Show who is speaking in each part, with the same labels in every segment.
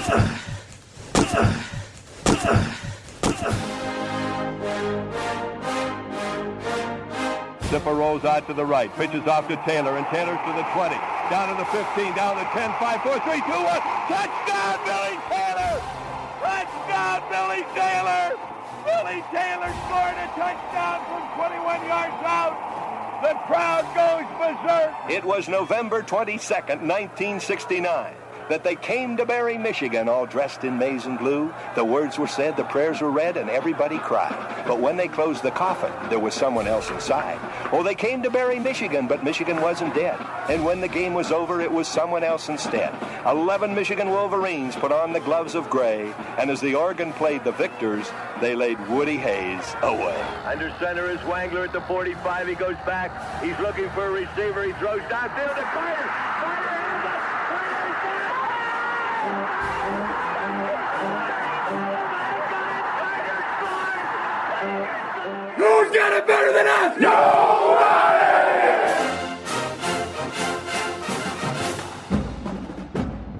Speaker 1: Zipper rolls out to the right, pitches off to Taylor, and Taylor's to the 20, down to the 15, down to 10, 5, 4, 3, 2, 1. Touchdown, Billy Taylor! Touchdown, Billy Taylor! Billy Taylor scored a touchdown from 21 yards out. The crowd goes berserk. It was November 22nd, 1969. That they came to Barry, Michigan, all dressed in maize and blue. The words were said, the prayers were read, and everybody cried. But when they closed the coffin, there was someone else inside. Oh, they came to Barry, Michigan, but Michigan wasn't dead. And when the game was over, it was someone else instead. 11 Michigan Wolverines put on the gloves of gray, and as the organ played the victors, they laid Woody Hayes away. Under center is Wangler at the 45. He goes back. He's looking for a receiver. He throws downfield to Carter. Who's got it better than us? Nobody!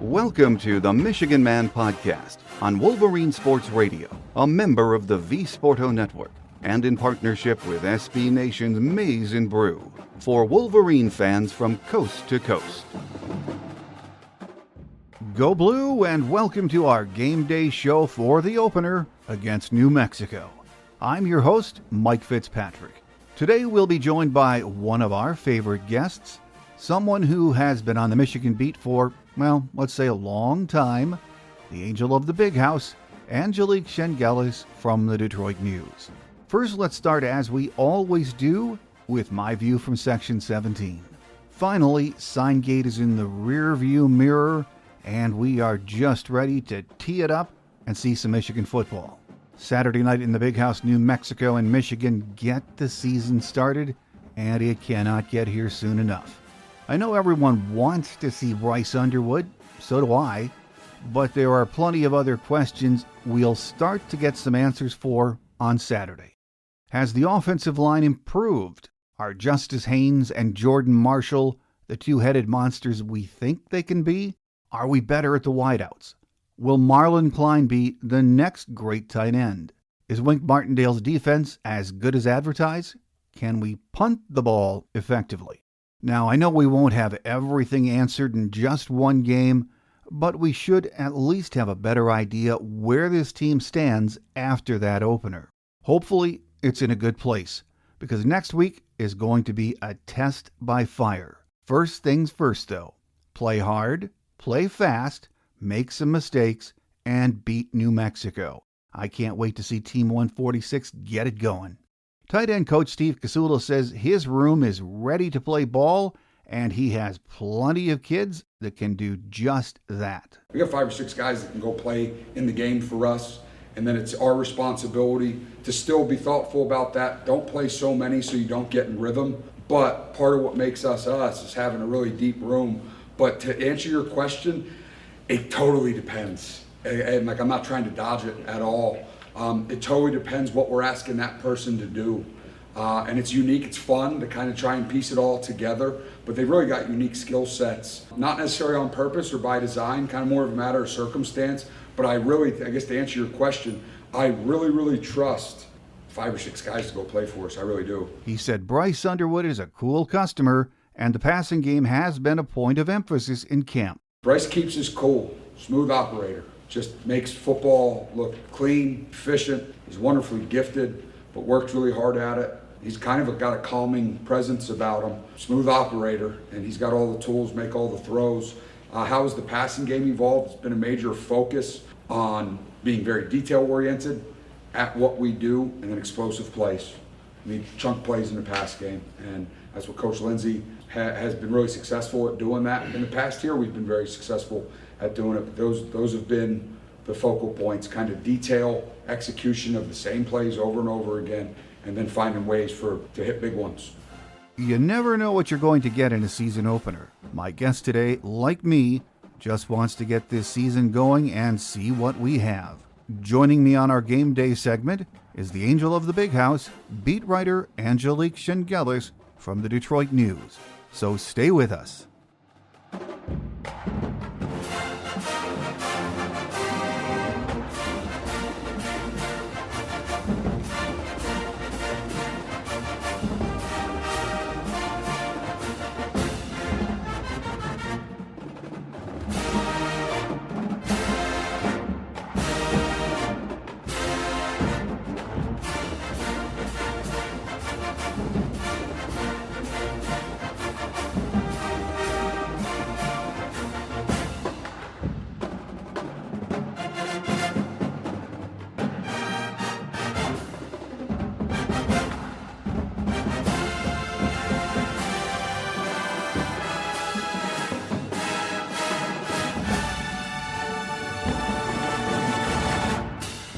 Speaker 2: Welcome to the Michigan Man Podcast on Wolverine Sports Radio, a member of the V Sporto Network, and in partnership with SB Nation's Maize and Brew, for Wolverine fans from coast to coast. Go Blue, and welcome to our game day show for the opener against New Mexico. I'm your host, Mike Fitzpatrick. Today we'll be joined by one of our favorite guests, someone who has been on the Michigan beat for, well, let's say a long time, the angel of the big house, Angelique Chengelis from the Detroit News. First, let's start, as we always do, with my view from Section 17. Finally, Signgate is in the rear-view mirror, and we are just ready to tee it up and see some Michigan football. Saturday night in the Big House, New Mexico and Michigan get the season started, and it cannot get here soon enough. I know everyone wants to see Bryce Underwood, so do I, but there are plenty of other questions we'll start to get some answers for on Saturday. Has the offensive line improved? Are Justice Haynes and Jordan Marshall the two-headed monsters we think they can be? Are we better at the wideouts? Will Marlon Klein be the next great tight end? Is Wink Martindale's defense as good as advertised? Can we punt the ball effectively? Now, I know we won't have everything answered in just one game, but we should at least have a better idea where this team stands after that opener. Hopefully, it's in a good place, because next week is going to be a test by fire. First things first, though. Play hard, play fast, make some mistakes, and beat New Mexico. I can't wait to see Team 146 get it going. Tight end coach Steve Casula says his room is ready to play ball, and he has plenty of kids that can do just that.
Speaker 3: We got 5 or 6 guys that can go play in the game for us, and then it's our responsibility to still be thoughtful about that. Don't play so many so you don't get in rhythm, but part of what makes us us is having a really deep room. But to answer your question, it totally depends. And I'm not trying to dodge it at all. It totally depends what we're asking that person to do. And it's unique, it's fun to kind of try and piece it all together, but they've really got unique skill sets. Not necessarily on purpose or by design, kind of more of a matter of circumstance, but I guess to answer your question, I really trust 5 or 6 guys to go play for us, I really do.
Speaker 2: He said Bryce Underwood is a cool customer, and the passing game has been a point of emphasis in camp.
Speaker 3: Bryce keeps us cool, smooth operator, just makes football look clean, efficient. He's wonderfully gifted, but works really hard at it. He's kind of got a calming presence about him, smooth operator, and he's got all the tools, make all the throws. How has the passing game evolved? It's been a major focus on being very detail-oriented at what we do, and then explosive plays. I mean, chunk plays in the pass game, and that's what Coach Lindsey has been really successful at doing that. In the past year, we've been very successful at doing it. Those have been the focal points, kind of detail execution of the same plays over and over again, and then finding ways to hit big ones.
Speaker 2: You never know what you're going to get in a season opener. My guest today, like me, just wants to get this season going and see what we have. Joining me on our game day segment is the angel of the big house, beat writer Angelique Chengelis from the Detroit News. So stay with us.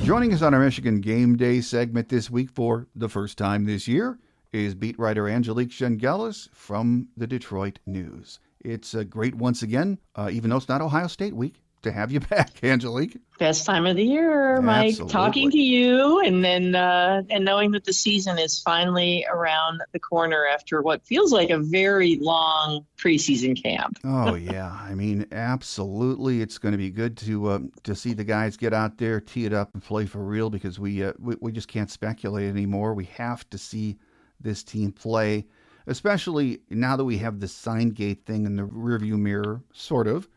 Speaker 2: Joining us on our Michigan Game Day segment this week for the first time this year is beat writer Angelique Chengelis from the Detroit News. It's great once again, even though it's not Ohio State week, to have you back, Angelique.
Speaker 4: Best time of the year, Mike.
Speaker 2: Absolutely.
Speaker 4: Talking to you and then and knowing that the season is finally around the corner after what feels like a very long preseason camp.
Speaker 2: Oh yeah, I mean, absolutely. It's going to be good to see the guys get out there, tee it up, and play for real because we just can't speculate anymore. We have to see this team play, especially now that we have the sign gate thing in the rearview mirror, sort of.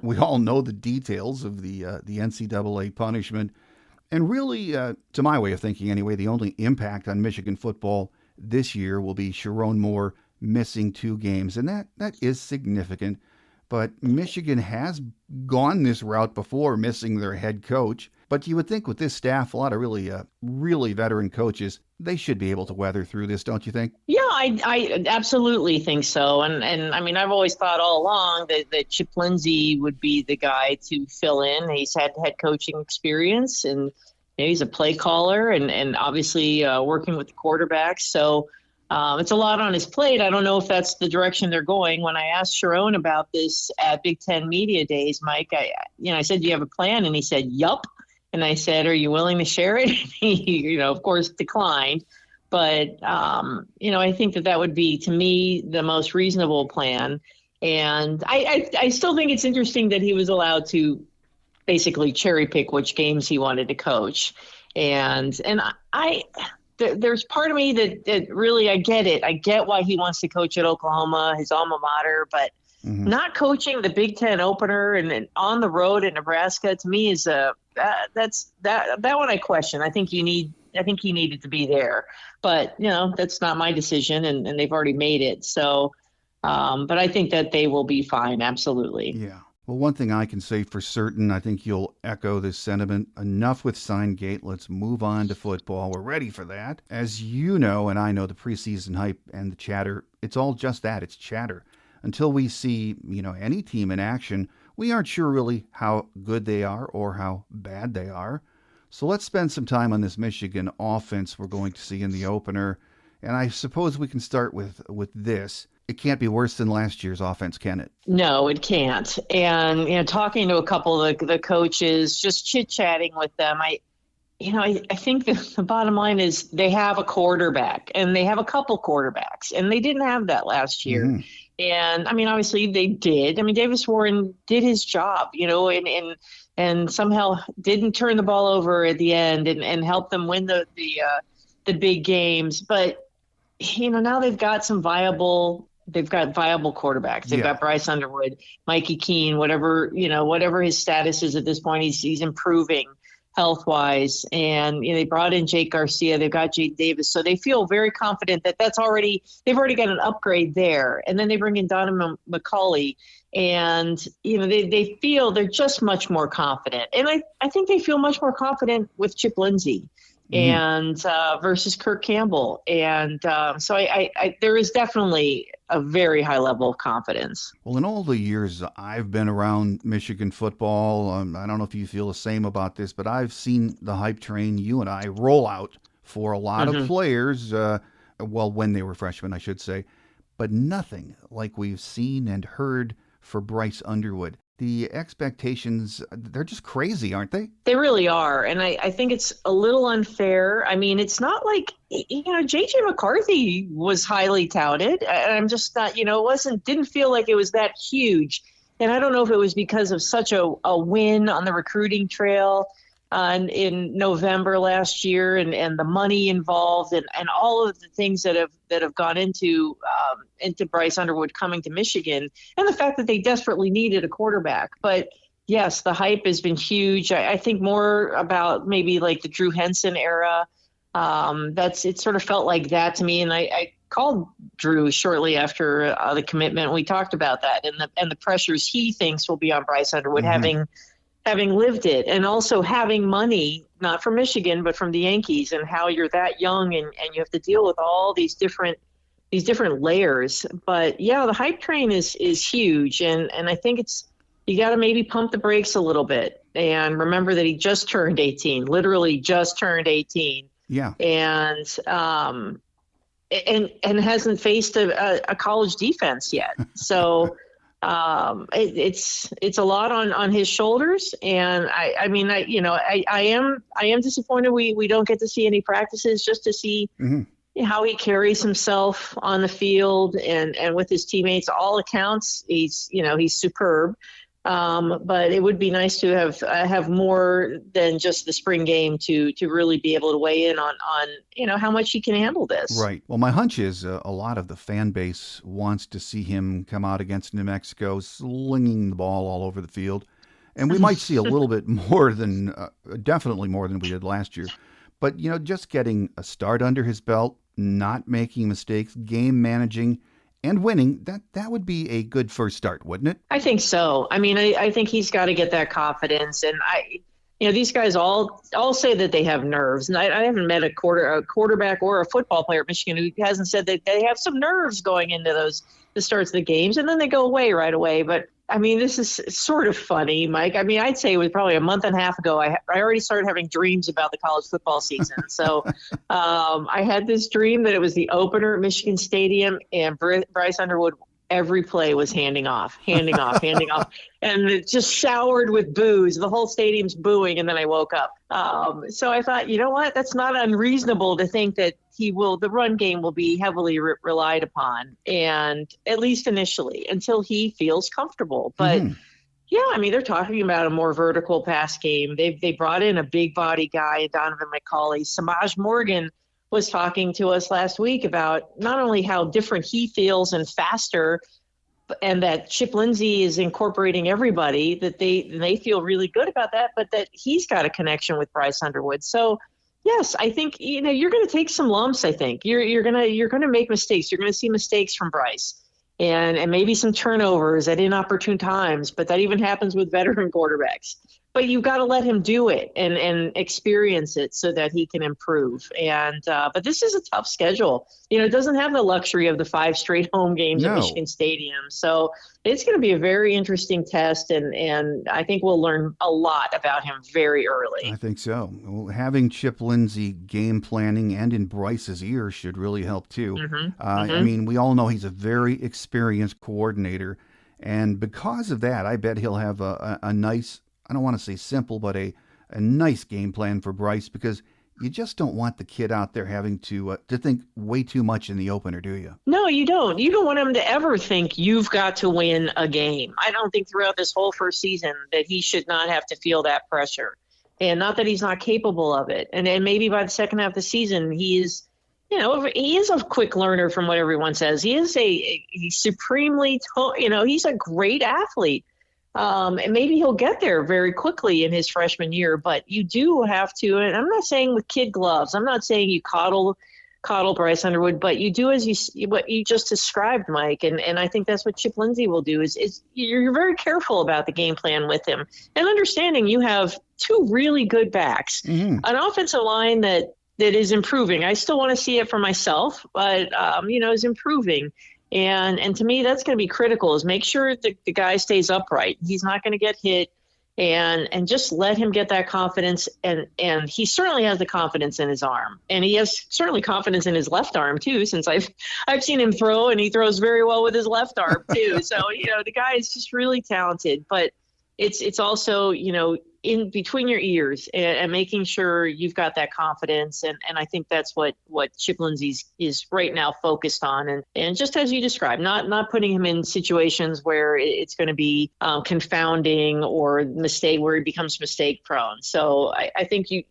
Speaker 2: We all know the details of the NCAA punishment. And really, to my way of thinking anyway, the only impact on Michigan football this year will be Sharon Moore missing 2 games. And that is significant. But Michigan has gone this route before, missing their head coach. But you would think with this staff, a lot of really veteran coaches, they should be able to weather through this, don't you think?
Speaker 4: Yeah, I absolutely think so. And I mean, I've always thought all along that Chip Lindsey would be the guy to fill in. He's had head coaching experience, and he's a play caller and obviously working with the quarterbacks. So it's a lot on his plate. I don't know if that's the direction they're going. When I asked Sharon about this at Big Ten Media Days, Mike, I said, do you have a plan? And he said, yup. And I said, are you willing to share it? He, of course, declined. But, I think that would be, to me, the most reasonable plan. And I still think it's interesting that he was allowed to basically cherry pick which games he wanted to coach. And there's part of me that really, I get it. I get why he wants to coach at Oklahoma, his alma mater, but not coaching the Big Ten opener and on the road in Nebraska, to me, is that one I question. I think he needed to be there, but that's not my decision, and they've already made it. So, but I think that they will be fine. Absolutely.
Speaker 2: Yeah. Well, one thing I can say for certain, I think you'll echo this sentiment. Enough with Signgate. Let's move on to football. We're ready for that. As you know, and I know, the preseason hype and the chatter, it's all just that. It's chatter. Until we see, any team in action, we aren't sure really how good they are or how bad they are. So let's spend some time on this Michigan offense we're going to see in the opener. And I suppose we can start with this. It can't be worse than last year's offense, can it?
Speaker 4: No, it can't. And, talking to a couple of the coaches, just chit-chatting with them, I think the bottom line is they have a quarterback, and they have a couple quarterbacks, and they didn't have that last year. Mm-hmm. And, I mean, obviously they did. I mean, Davis Warren did his job, and somehow didn't turn the ball over at the end and help them win the big games. But, now they've got viable quarterbacks. They've got Bryce Underwood, Mikey Keene, whatever his status is at this point, he's improving health-wise. And they brought in Jake Garcia. They've got Jade Davis. So they feel very confident that they've already got an upgrade there. And then they bring in Donovan McCulley. And, they feel they're just much more confident. And I think they feel much more confident with Chip Lindsey and versus Kirk Campbell. And so I there is definitely a very high level of confidence.
Speaker 2: Well, in all the years I've been around Michigan football, I don't know if you feel the same about this, but I've seen the hype train, you and I, roll out for a lot of players, when they were freshmen, I should say, but nothing like we've seen and heard for Bryce Underwood. The expectations, they're just crazy, aren't they? They
Speaker 4: really are. And I think it's a little unfair. I mean, it's not like, J.J. McCarthy was highly touted. I'm just not, didn't feel like it was that huge. And I don't know if it was because of such a win on the recruiting trail in November last year and the money involved and all of the things that have gone into Bryce Underwood coming to Michigan, and the fact that they desperately needed a quarterback. But yes, the hype has been huge. I think more about maybe like the Drew Henson era. It sort of felt like that to me. And I called Drew shortly after the commitment. We talked about that and the pressures he thinks will be on Bryce Underwood having lived it, and also having money, not from Michigan, but from the Yankees, and how you're that young and you have to deal with all these different layers. But yeah, the hype train is huge. And I think you got to maybe pump the brakes a little bit. And remember that he just turned 18, literally just turned 18.
Speaker 2: Yeah.
Speaker 4: And hasn't faced a college defense yet. So it's a lot on his shoulders. And I am disappointed we don't get to see any practices just to see how he carries himself on the field and with his teammates. All accounts, he's superb. But it would be nice to have more than just the spring game to really be able to weigh in on how much he can handle this.
Speaker 2: Right. Well, my hunch is a lot of the fan base wants to see him come out against New Mexico slinging the ball all over the field. And we might see a little bit more than, definitely more than we did last year. But, just getting a start under his belt, not making mistakes, game managing, and winning, that would be a good first start, wouldn't it?
Speaker 4: I think so. I mean, I think he's got to get that confidence. And these guys all say that they have nerves. And I haven't met a quarterback or a football player at Michigan who hasn't said that they have some nerves going into the starts of the games, and then they go away right away. But I mean, this is sort of funny, Mike. I mean, I'd say it was probably a month and a half ago. I already started having dreams about the college football season. So I had this dream that it was the opener at Michigan Stadium, and Bryce Underwood, every play was handing off. And it just showered with boos. The whole stadium's booing, and then I woke up. So I thought, you know what? That's not unreasonable to think that the run game will be heavily relied upon, and at least initially, until he feels comfortable. But yeah, I mean, they're talking about a more vertical pass game. They brought in a big body guy, Donovan McCauley. Samaj Morgan was talking to us last week about not only how different he feels and faster, and that Chip Lindsey is incorporating everybody, that they feel really good about that, but that he's got a connection with Bryce Underwood. So yes, I think you're going to take some lumps. I think you're going to make mistakes. You're going to see mistakes from Bryce, and maybe some turnovers at inopportune times. But that even happens with veteran quarterbacks. But you've got to let him do it and experience it so that he can improve. And but this is a tough schedule. It doesn't have the luxury of the 5 straight home games at Michigan Stadium. So it's going to be a very interesting test, and I think we'll learn a lot about him very early.
Speaker 2: I think so. Well, having Chip Lindsey game planning and in Bryce's ear should really help too. I mean, we all know he's a very experienced coordinator, and because of that, I bet he'll have a nice, I don't want to say simple, but a nice game plan for Bryce, because you just don't want the kid out there having to think way too much in the opener, do you?
Speaker 4: No, you don't. You don't want him to ever think you've got to win a game. I don't think throughout this whole first season that he should not have to feel that pressure. And not that he's not capable of it. And then maybe by the second half of the season, he is a quick learner from what everyone says. He's supremely, he's a great athlete. And maybe he'll get there very quickly in his freshman year, but you do have to, and I'm not saying with kid gloves, I'm not saying you coddle Bryce Underwood, but you do what you just described, Mike. And I think that's what Chip Lindsey will do is you're very careful about the game plan with him, and understanding you have 2 really good backs, an offensive line that is improving. I still want to see it for myself, but, is improving. And to me, that's going to be critical, is make sure that the guy stays upright. He's not going to get hit, and just let him get that confidence. And he certainly has the confidence in his arm, and he has certainly confidence in his left arm too, since I've seen him throw, and he throws very well with his left arm too. So, the guy is just really talented, but it's also, in between your ears and making sure you've got that confidence. And I think that's what Chip Lindsey is right now focused on. And just as you described, not putting him in situations where it's going to be confounding or where he becomes mistake prone. So I think you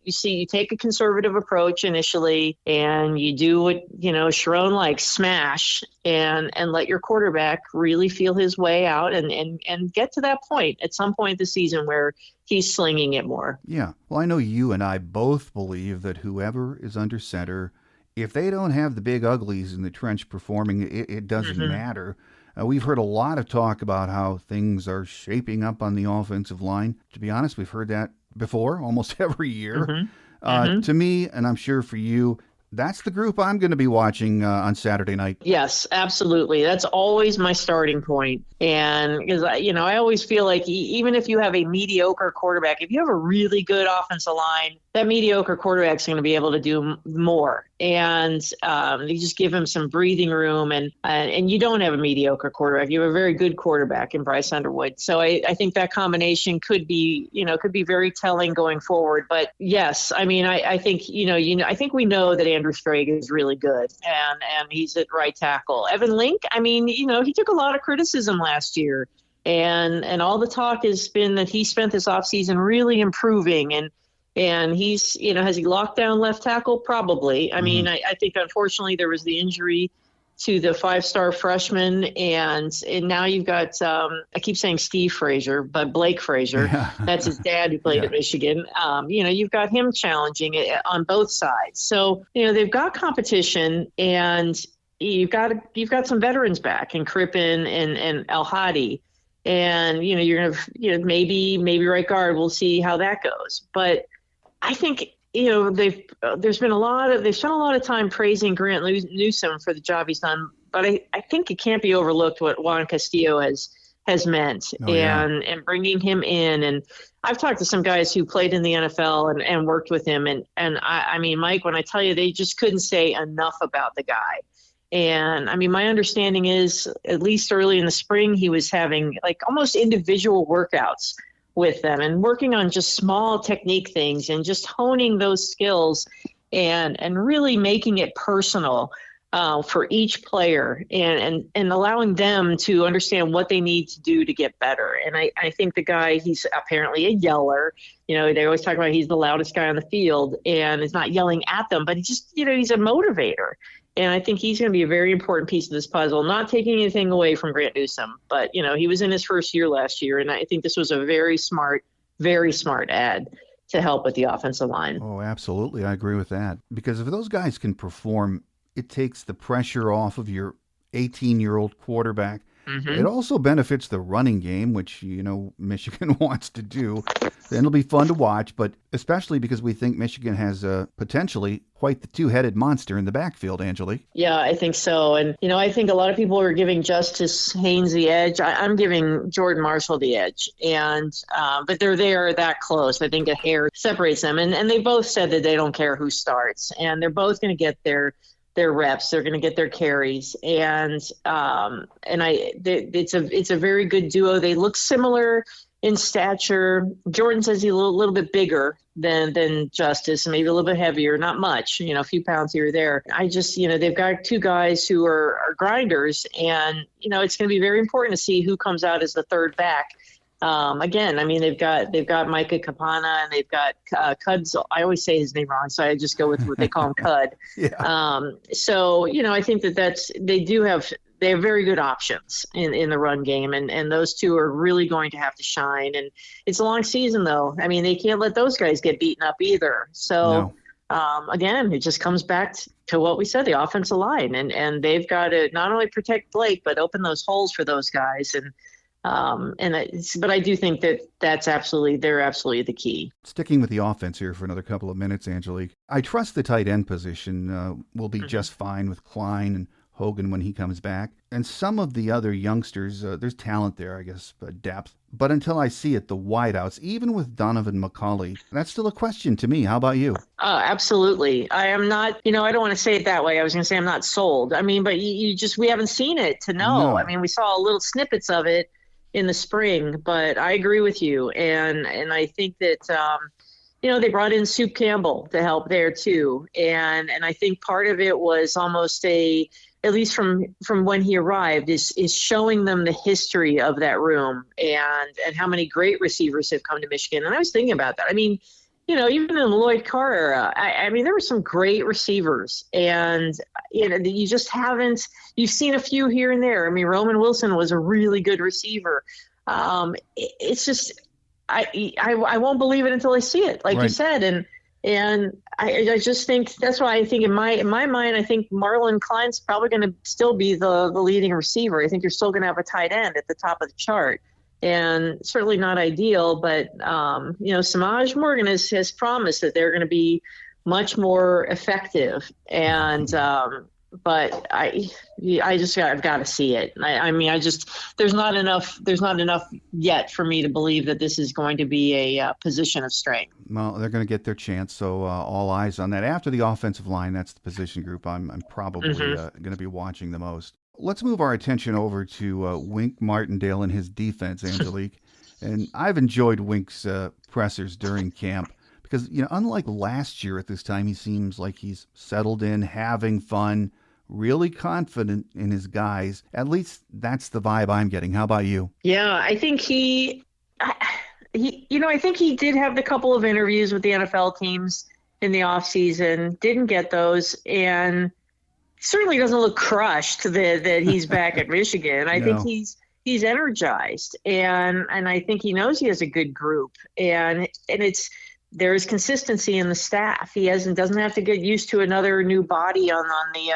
Speaker 4: take a conservative approach initially, and you do what, Sharon likes, smash, and let your quarterback really feel his way out and get to that point at some point this season where he's slinging it more.
Speaker 2: Yeah. Well, I know you and I both believe that whoever is under center, if they don't have the big uglies in the trench performing, it doesn't matter. We've heard a lot of talk about how things are shaping up on the offensive line. To be honest, we've heard that before almost every year. To me, and I'm sure for you, That's the group I'm going to be watching on Saturday night.
Speaker 4: Yes, absolutely. That's always my starting point. And because I always feel like even if you have a mediocre quarterback, if you have a really good offensive line, that mediocre quarterback's going to be able to do more. And you just give him some breathing room. And you don't have a mediocre quarterback. You have a very good quarterback in Bryce Underwood. So I think that combination could be very telling going forward. But yes, I mean, I think I think we know that Andrew Strag is really good, and he's at right tackle. Evan Link, I mean, he took a lot of criticism last year, and all the talk has been that he spent this offseason really improving, and he's, has he locked down left tackle? Probably. I mean, I think unfortunately there was the injury to the 5-star freshman, and now you've got I keep saying Steve Frazier, but Blake Frazier. Yeah. That's his dad who played at Michigan. You've got him challenging it on both sides. So they've got competition, and you've got some veterans back in Crippen and El Hadi, and you're gonna maybe right guard. We'll see how that goes, but I think they've spent a lot of time praising Grant Newsome for the job he's done, but I think it can't be overlooked what Juan Castillo has meant, and bringing him in. And I've talked to some guys who played in the NFL and worked with him, and I mean, Mike, when I tell you, they just couldn't say enough about the guy. And I mean, my understanding is, at least early in the spring, he was having like almost individual workouts with them and working on just small technique things and just honing those skills and really making it personal for each player and allowing them to understand what they need to do to get better. And I think the guy, he's apparently a yeller. They always talk about he's the loudest guy on the field, and it's not yelling at them, but he's a motivator. And I think he's going to be a very important piece of this puzzle, not taking anything away from Grant Newsome. But, he was in his first year last year, and I think this was a very smart ad to help with the offensive line.
Speaker 2: Oh, absolutely. I agree with that. Because if those guys can perform, it takes the pressure off of your 18-year-old quarterback. It also benefits the running game, which, Michigan wants to do. And it'll be fun to watch, but especially because we think Michigan has potentially quite the two-headed monster in the backfield, Angelique.
Speaker 4: Yeah, I think so. And, I think a lot of people are giving Justice Haynes the edge. I'm giving Jordan Marshall the edge. And but they're that close. I think a hair separates them. And they both said that they don't care who starts. And they're both going to get their reps. They're going to get their carries, and it's a very good duo. They look similar in stature. Jordan says he's a little bit bigger than Justice, maybe a little bit heavier, not much, a few pounds here or there. I just, they've got two guys who are grinders, and it's going to be very important to see who comes out as the third back. Again, I mean, they've got Micah Kapana, and they've got Cuds. I always say his name wrong, so I just go with what they call him, Cud. So I think they have very good options in the run game, and those two are really going to have to shine. And it's a long season, though. I mean, they can't let those guys get beaten up either. So again, it just comes back to what we said, the offensive line, and they've got to not only protect Blake but open those holes for those guys. But I do think they're absolutely the key.
Speaker 2: Sticking with the offense here for another couple of minutes, Angelique, I trust the tight end position will be just fine with Klein and Hogan when he comes back. And some of the other youngsters, there's talent there, I guess, depth. But until I see it, the wideouts, even with Donovan McCauley, that's still a question to me. How about you?
Speaker 4: Absolutely. I am not, I don't want to say it that way. I was going to say I'm not sold. I mean, but we haven't seen it to know. No. I mean, we saw little snippets of it in the spring, but I agree with you. And I think that, they brought in Soup Campbell to help there too. And I think part of it was almost at least from when he arrived, is showing them the history of that room and how many great receivers have come to Michigan. And I was thinking about that. I mean, even in the Lloyd Carr era, I mean, there were some great receivers, and you just haven't. You've seen a few here and there. I mean, Roman Wilson was a really good receiver. It's just I won't believe it until I see it, like you said, and I just think that's why I think in my mind, I think Marlon Klein's probably going to still be the leading receiver. I think you're still going to have a tight end at the top of the chart. And certainly not ideal, but Samaj Morgan has promised that they're going to be much more effective. And but I've got to see it. I mean, there's not enough yet for me to believe that this is going to be a position of strength.
Speaker 2: Well, they're going to get their chance, so all eyes on that. After the offensive line, that's the position group I'm probably going to be watching the most. Let's move our attention over to Wink Martindale and his defense, Angelique. And I've enjoyed Wink's pressers during camp because, unlike last year at this time, he seems like he's settled in, having fun, really confident in his guys. At least that's the vibe I'm getting. How about you?
Speaker 4: Yeah, I think I think he did have the couple of interviews with the NFL teams in the offseason, didn't get those, and certainly doesn't look crushed that he's back at Michigan. I think he's energized, and I think he knows he has a good group, and there is consistency in the staff. He doesn't have to get used to another new body on the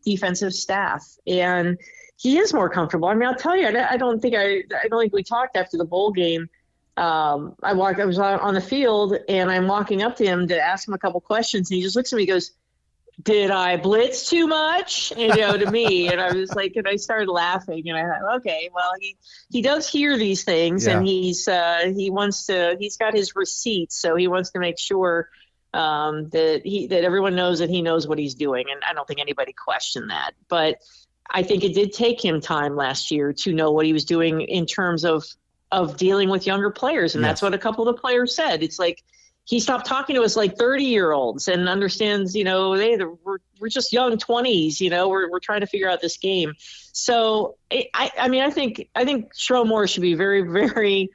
Speaker 4: defensive staff, and he is more comfortable. I mean, I'll tell you, I don't think we talked after the bowl game. I was on the field, and I'm walking up to him to ask him a couple questions, and he just looks at me and goes, "Did I blitz too much?" To me. And I was like, and I started laughing, and I thought, okay, well, he does hear these things, and he's got his receipts, so he wants to make sure that everyone knows that he knows what he's doing, and I don't think anybody questioned that. But I think it did take him time last year to know what he was doing in terms of dealing with younger players, and that's what a couple of the players said. It's like, he stopped talking to us like 30-year-olds and understands, we're just young 20s, we're trying to figure out this game. So I think Sherrone Moore should be very, very,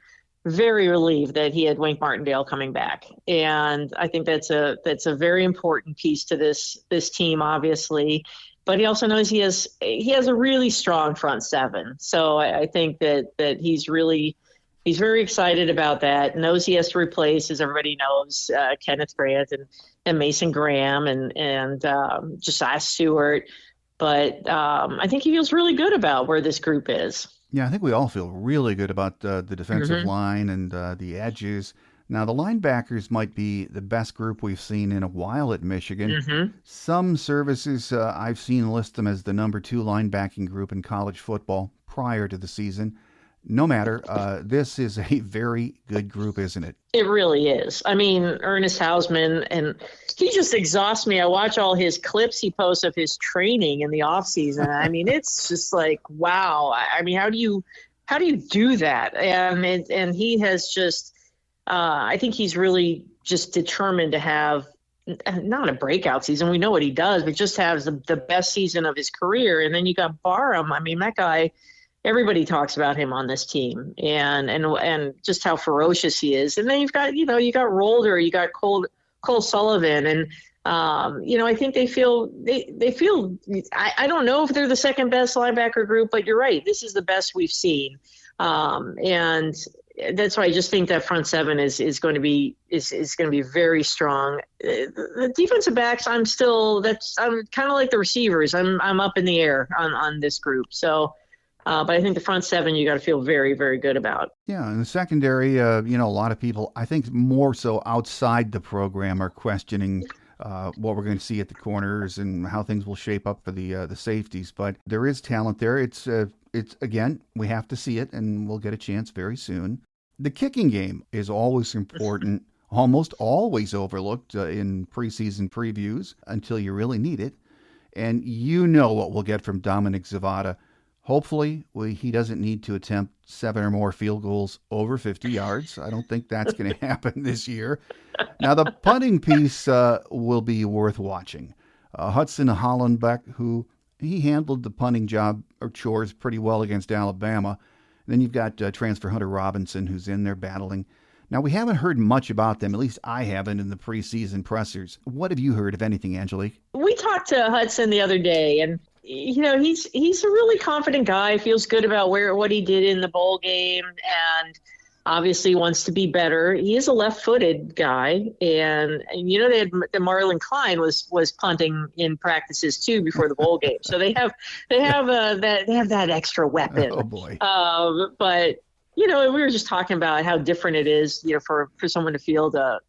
Speaker 4: very relieved that he had Wink Martindale coming back. And I think that's a very important piece to this team, obviously. But he also knows he has a really strong front seven. So I think that he's very excited about that, knows he has to replace, as everybody knows, Kenneth Grant and Mason Graham and Josiah Stewart. But I think he feels really good about where this group is.
Speaker 2: Yeah, I think we all feel really good about the defensive line and the edges. Now, the linebackers might be the best group we've seen in a while at Michigan. Some services I've seen list them as the number 2 linebacking group in college football prior to the season. No matter, this is a very good group, isn't it?
Speaker 4: It really is. I mean, Ernest Hausman, and he just exhausts me. I watch all his clips he posts of his training in the offseason. I mean, it's just like, wow. I mean, how do you do that? And he has just, I think he's really just determined to have not a breakout season. We know what he does, but just has the best season of his career. And then you got Barham. I mean, that guy, everybody talks about him on this team and just how ferocious he is. And then you got Rolder, you got Cole Sullivan. And, I think they feel, I don't know if they're the second best linebacker group, but you're right. This is the best we've seen. And that's why I just think that front seven is going to be very strong. The defensive backs, I'm kind of like the receivers. I'm up in the air on this group. So, but I think the front seven you got to feel very, very good about.
Speaker 2: Yeah, in the secondary, a lot of people, I think more so outside the program, are questioning what we're going to see at the corners and how things will shape up for the safeties. But there is talent there. It's again, we have to see it, and we'll get a chance very soon. The kicking game is always important, almost always overlooked in preseason previews until you really need it. And you know what we'll get from Dominic Zavada. Hopefully, he doesn't need to attempt 7 or more field goals over 50 yards. I don't think that's going to happen this year. Now, the punting piece will be worth watching. Hudson Hollenbeck, who he handled the punting job or chores pretty well against Alabama. And then you've got transfer Hunter Robinson, who's in there battling. Now, we haven't heard much about them, at least I haven't, in the preseason pressers. What have you heard, if anything, Angelique?
Speaker 4: We talked to Hudson the other day, and he's a really confident guy, feels good about what he did in the bowl game, and obviously wants to be better. He is a left-footed guy, and the Marlon Klein was punting in practices too before the bowl game. So they have that extra weapon.
Speaker 2: Oh boy.
Speaker 4: But we were just talking about how different it is, for someone to field a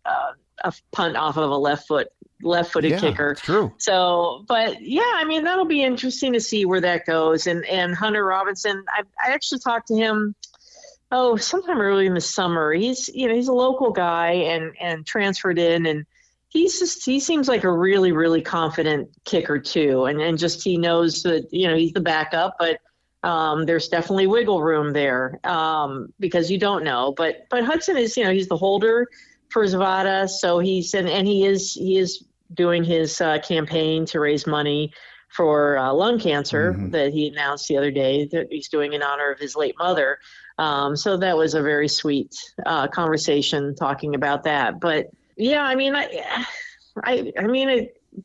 Speaker 4: punt off of a left foot left-footed
Speaker 2: Yeah,
Speaker 4: kicker.
Speaker 2: it's true.
Speaker 4: So, but yeah, I mean, that'll be interesting to see where that goes. And Hunter Robinson, I actually talked to him, sometime early in the summer. He's a local guy and transferred in, and he seems like a really, really confident kicker too. And just, he knows that, he's the backup, but there's definitely wiggle room there because you don't know. But Hudson is, he's the holder for Zavada. So he is doing his campaign to raise money for lung cancer that he announced the other day that he's doing in honor of his late mother. So that was a very sweet conversation talking about that. But yeah, I mean,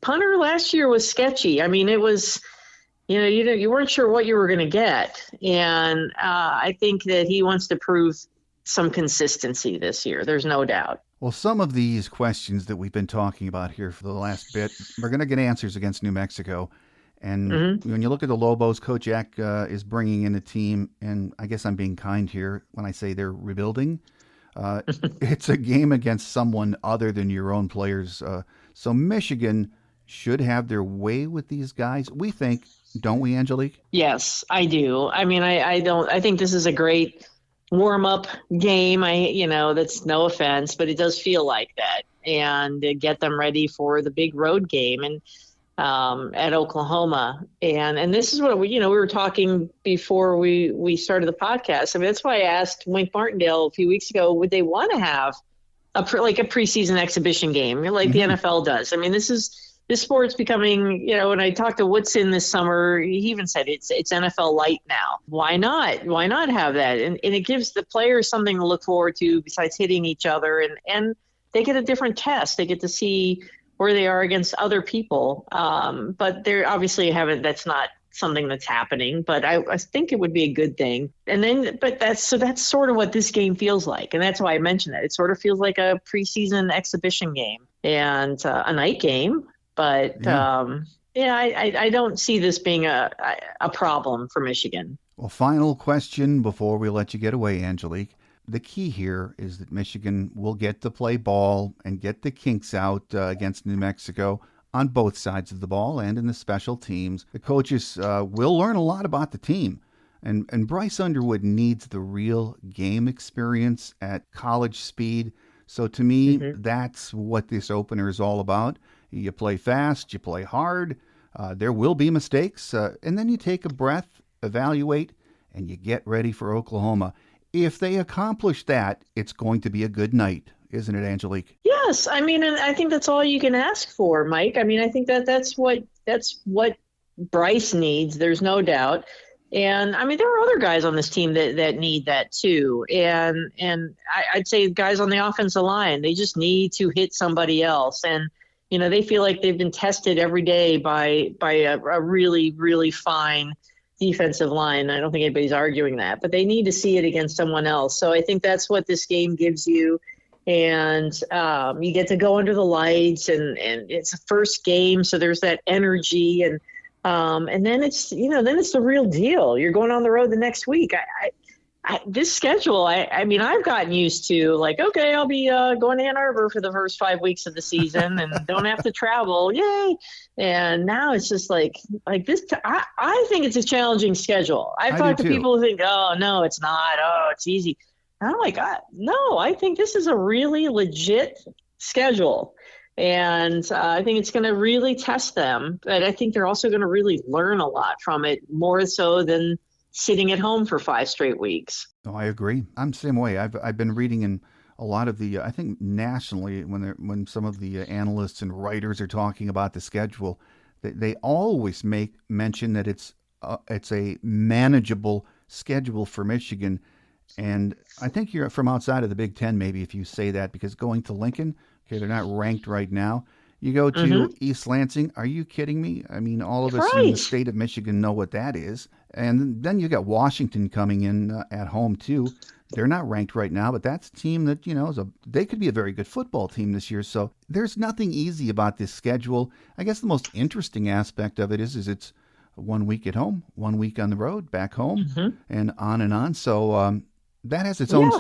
Speaker 4: punter last year was sketchy. I mean, it was, you weren't sure what you were going to get. And I think that he wants to prove some consistency this year. There's no doubt.
Speaker 2: Well, some of these questions that we've been talking about here for the last bit, we're going to get answers against New Mexico. And when you look at the Lobos, Coach Eck is bringing in a team, and I guess I'm being kind here when I say they're rebuilding. It's a game against someone other than your own players. So Michigan should have their way with these guys, we think, don't we, Angelique?
Speaker 4: Yes, I do. I mean, I think this is a great warm-up game. That's no offense, but it does feel like that. And to get them ready for the big road game and at Oklahoma. And this is what we were talking before we started the podcast. I mean, that's why I asked Wink Martindale a few weeks ago, would they want to have a preseason exhibition game like the NFL does? I mean, this sport's becoming, when I talked to Woodson this summer, he even said it's NFL light now. Why not? Why not have that? And it gives the players something to look forward to besides hitting each other. And they get a different test. They get to see where they are against other people. But they're obviously that's not something that's happening, but I think it would be a good thing. And then, that's sort of what this game feels like. And that's why I mentioned that. It sort of feels like a preseason exhibition game and a night game. But I don't see this being a problem for Michigan.
Speaker 2: Well, final question before we let you get away, Angelique. The key here is that Michigan will get to play ball and get the kinks out against New Mexico on both sides of the ball and in the special teams. The coaches will learn a lot about the team. And Bryce Underwood needs the real game experience at college speed. So to me, that's what this opener is all about. You play fast, you play hard, there will be mistakes, and then you take a breath, evaluate, and you get ready for Oklahoma. If they accomplish that, it's going to be a good night, isn't it, Angelique?
Speaker 4: Yes, I mean, and I think that's all you can ask for, Mike. I mean, I think that's what Bryce needs. There's no doubt. And I mean, there are other guys on this team that need that too. And I'd say guys on the offensive line, they just need to hit somebody else. And they feel like they've been tested every day by a really, really fine defensive line. I don't think anybody's arguing that, but they need to see it against someone else. So I think that's what this game gives you. And you get to go under the lights, and it's a first game, so there's that energy, and then it's the real deal. You're going on the road the next week. This schedule, I mean, I've gotten used to, like, okay, I'll be going to Ann Arbor for the first 5 weeks of the season and don't have to travel. Yay. And now it's just like this. I think it's a challenging schedule. I've talked to people who think, oh, no, it's not. Oh, it's easy. And I'm like, no, I think this is a really legit schedule. And I think it's going to really test them. But I think they're also going to really learn a lot from it, more so than sitting at home for 5 straight weeks.
Speaker 2: Oh, I agree. I'm the same way. I've been reading in a lot of the, I think nationally, when some of the analysts and writers are talking about the schedule, they always make mention that it's a manageable schedule for Michigan. And I think you're from outside of the Big Ten, maybe, if you say that, because going to Lincoln, okay, they're not ranked right now. You go to East Lansing. Are you kidding me? I mean, all of us in the state of Michigan know what that is. And then you got Washington coming in at home, too. They're not ranked right now, but that's a team that, they could be a very good football team this year. So there's nothing easy about this schedule. I guess the most interesting aspect of it is it's 1 week at home, 1 week on the road, back home, and on and on. So that has its own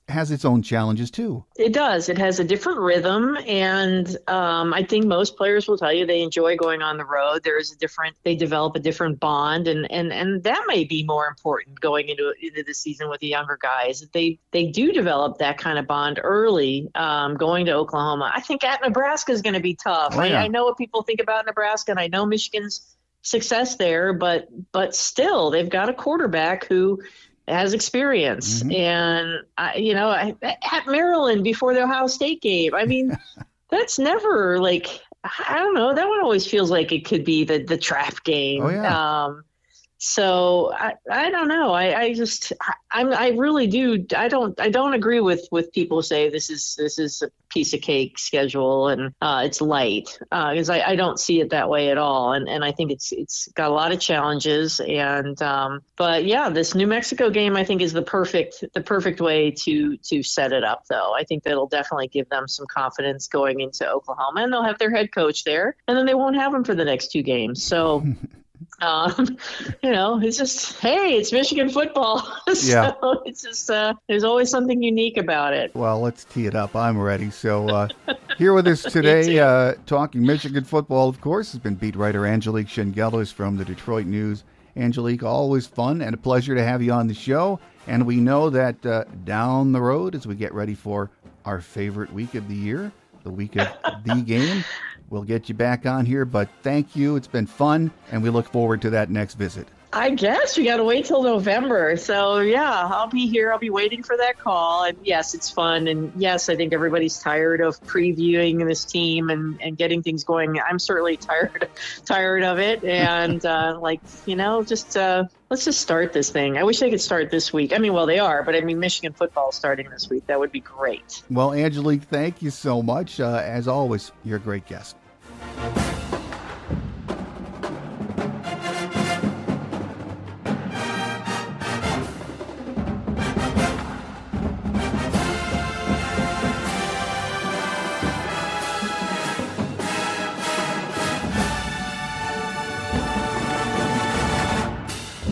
Speaker 2: has its own challenges too.
Speaker 4: It does. It has a different rhythm, and I think most players will tell you they enjoy going on the road. They develop a different bond, and that may be more important going into the season with the younger guys. They do develop that kind of bond early. Going to Oklahoma, I think at Nebraska is going to be tough.
Speaker 2: Oh, yeah.
Speaker 4: I know what people think about Nebraska, and I know Michigan's success there, but still, they've got a quarterback who has experience.
Speaker 2: Mm-hmm.
Speaker 4: And at Maryland before the Ohio State game, I mean, that's never like, I don't know, that one always feels like it could be the trap game.
Speaker 2: Oh, yeah.
Speaker 4: So I don't know. I really do. I don't agree with people who say this is a piece of cake schedule and it's light, because I don't see it that way at all. And I think it's got a lot of challenges. And but yeah, this New Mexico game I think is the perfect way to set it up. Though I think that'll definitely give them some confidence going into Oklahoma, and they'll have their head coach there, and then they won't have him for the next 2 games. So. It's just, hey, it's Michigan football.
Speaker 2: Yeah.
Speaker 4: So it's just, there's always something unique about it.
Speaker 2: Well, let's tee it up. I'm ready. So here with us today, talking Michigan football, of course, has been beat writer Angelique Chengelis from the Detroit News. Angelique, always fun and a pleasure to have you on the show. And we know that down the road, as we get ready for our favorite week of the year, the week of the game, we'll get you back on here, but thank you. It's been fun, and we look forward to that next visit.
Speaker 4: I guess we got to wait till November. So, yeah, I'll be here. I'll be waiting for that call. And, yes, it's fun. And, yes, I think everybody's tired of previewing this team and getting things going. I'm certainly tired of it. And, let's just start this thing. I wish they could start this week. I mean, well, they are. But, I mean, Michigan football starting this week. That would be great.
Speaker 2: Well, Angelique, thank you so much. As always, you're a great guest.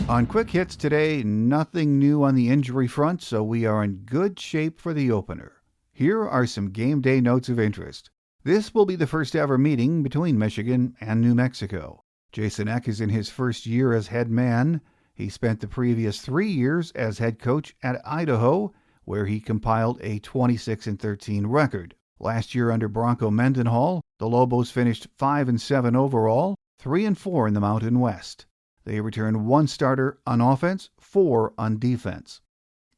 Speaker 2: On Quick Hits today, nothing new on the injury front, so we are in good shape for the opener. Here are some game day notes of interest. This will be the first ever meeting between Michigan and New Mexico. Jason Eck is in his first year as head man. He spent the previous 3 years as head coach at Idaho, where he compiled a 26-13 record. Last year under Bronco Mendenhall, the Lobos finished 5-7 overall, 3-4 in the Mountain West. They returned 1 starter on offense, 4 on defense.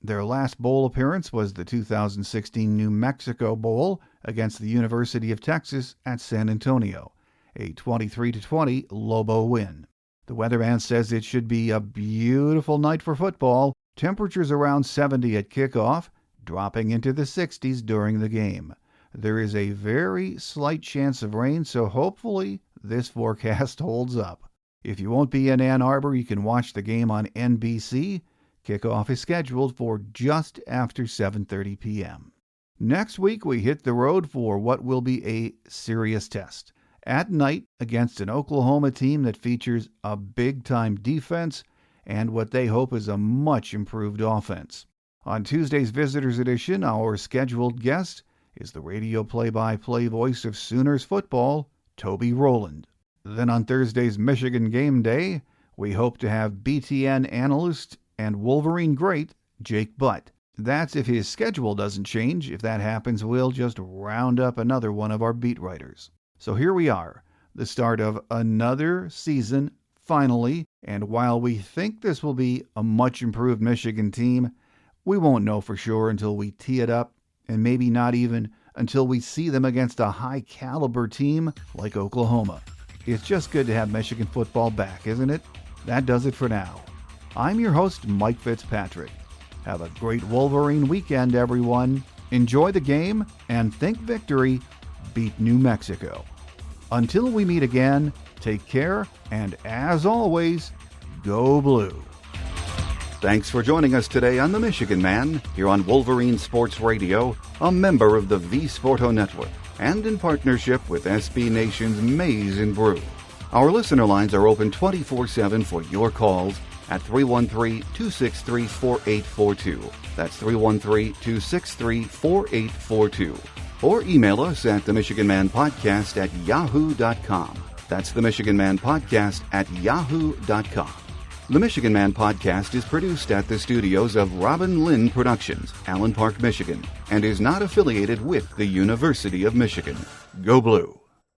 Speaker 2: Their last bowl appearance was the 2016 New Mexico Bowl against the University of Texas at San Antonio, a 23-20 Lobo win. The weatherman says it should be a beautiful night for football, temperatures around 70 at kickoff, dropping into the 60s during the game. There is a very slight chance of rain, so hopefully this forecast holds up. If you won't be in Ann Arbor, you can watch the game on NBC. Kickoff is scheduled for just after 7:30 p.m. Next week, we hit the road for what will be a serious test. At night, against an Oklahoma team that features a big-time defense and what they hope is a much improved offense. On Tuesday's Visitors Edition, our scheduled guest is the radio play-by-play voice of Sooners football, Toby Rowland. Then on Thursday's Michigan Game Day, we hope to have BTN analyst and Wolverine great Jake Butt. That's if his schedule doesn't change. If that happens, we'll just round up another one of our beat writers. So here we are, the start of another season, finally, and while we think this will be a much improved Michigan team, we won't know for sure until we tee it up, and maybe not even until we see them against a high-caliber team like Oklahoma. It's just good to have Michigan football back, isn't it? That does it for now. I'm your host, Mike Fitzpatrick. Have a great Wolverine weekend, everyone. Enjoy the game, and think victory beat New Mexico. Until we meet again, take care, and as always, go blue. Thanks for joining us today on The Michigan Man, here on Wolverine Sports Radio, a member of the V-Sporto Network, and in partnership with SB Nation's Maize and Brew. Our listener lines are open 24/7 for your calls, at 313-263-4842. That's 313-263-4842. Or email us at themichiganmanpodcast@yahoo.com. That's themichiganmanpodcast@yahoo.com. The Michigan Man Podcast is produced at the studios of Robin Lynn Productions, Allen Park, Michigan, and is not affiliated with the University of Michigan. Go Blue!